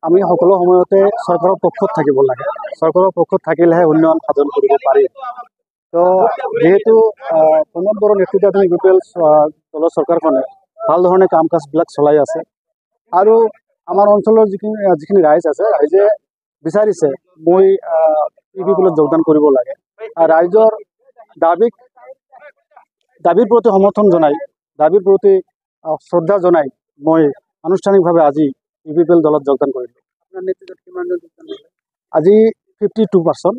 আমি সকলো সময়তে চৰকাৰৰ পক্ষত থাকিব লাগে। চৰকাৰৰ পক্ষত থাকিলেহে উন্নয়ন সাধন কৰিব পাৰি। তো যেহেতু প্ৰমোদ বড়ো নেতৃত্বাধীন ইউপিপিএল দলৰ চৰকাৰখনে ভাল ধৰণে কাম কাজবিলাক চলাই আছে আৰু আমাৰ অঞ্চলৰ যিখিনি ৰাইজ আছে, ৰাইজে বিচাৰিছে মই ইউপিপিএলত যোগদান কৰিব লাগে। ৰাইজৰ দাবীৰ প্ৰতি সমৰ্থন জনাই, দাবীৰ প্ৰতি শ্ৰদ্ধা জনাই মই আনুষ্ঠানিকভাৱে আজি ইউপিপিএল দলত যোগদান কৰিলোঁ। আপোনাৰ নেতৃত্বত কিমানজন যোগদান কৰিলে? আজি 52%,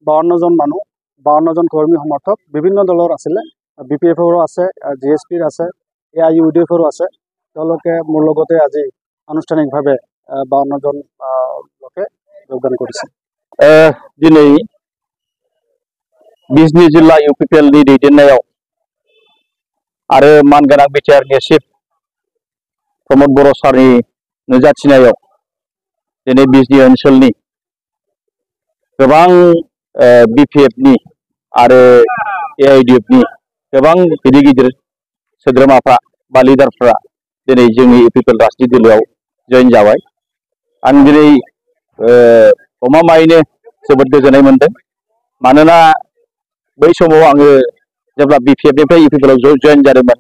52জন মানুহ, 52জন কৰ্মী সমৰ্থক বিভিন্ন দলৰ আছিলে। বিপিএফৰো আছে, জিএছপিৰ আছে, AIUDFৰো আছে। তেওঁলোকে মোৰ লগতে আজি আনুষ্ঠানিকভাৱে 52জন লোকে যোগদান কৰিছে। दिनै बिजनी जिल्ला इउपिपिएलनि दैदेननायाव आरो मानगोनां बिटिआरनि चिफ प्रमोद बर' सारनि नुजाथिनायाव दिनै बिजनी ओनसोलनि गोबां बिपिएफनि आरो AIUDFनि गोबां गिदिर सोद्रोमाफ्रा बा लिडारफ्रा दिनै जोंनि इउपिपिएल राजनीति दोलोआव जयेन जाबाय। आं दिनै गमामायैनो जोबोद गोजोननाय मोनदों। मानोना बै समाव आङो जेब्ला बिपिएफनिफ्राय इउपिपिएलआव जयेन जादोंमोन,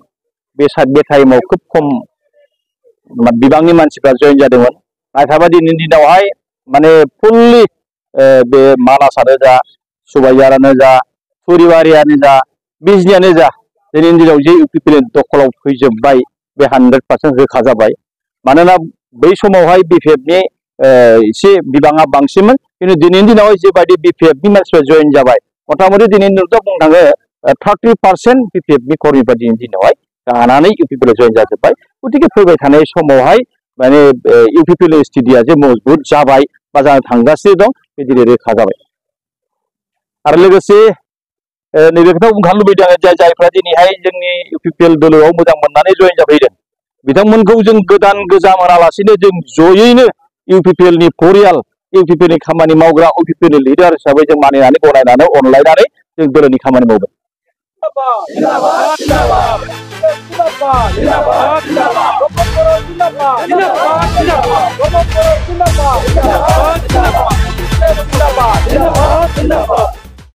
बे टाइमाव खोब खम बिबांनि मानसिफ्रा जयेन जादोंमोन। नाथायबा दिनैनि दिनावहाय माने फुल्लि बे मानासआनो जा, सुबाइजारानो जा, थुरिबारियानो जा, बिजनीयानो जा, दिनैनि दिनाव जे इउपिपिएल दखलाव फैजोबबाय, बे 100% रोखा जाबाय। मानोना बै समावहाय बिपिएफनि एसे बिबाङा बांसिनमोन, खिन्थु दिनैनि दिनावहाय जेबायदि बिपिएफनि मानसिफ्रा जयेन जाबाय, मथा-मथि दिनैनि दिनावथ' बुंनो थाङो 30% बिपिएफनि कर्मीफ्रा दिनैनि दिनावहाय गानानै इउपिपिएलआव जयेन जाजोब्बाय। गतिके फैबाय थानाय समावहाय माने इउपिपिएल स्थितिया जे मजबुत जाबाय बा जानो थांगासिनो दं, बे दिनै रोखा जाबाय। आरो लोगोसे नैबे खोथा बुंनो लुबैदों आङो, जायफ्रा दिनैहाय जोंनि इउपिपिएल दोलोआव मोजां मोननानै जयेन जाफैदों, बिथांमोनखौ जों गोदान गोजाम होनालासिनो जों जयैनो इउपिपिएलनि परियाल, इउपिपिएलनि खामानि मावग्रा, इउपिपिएलनि लिडार हिसाबै जों मानिनानै गनायनानै अनलायनानै जों दोलोनि खामानि मावगोन। जिंदाबाद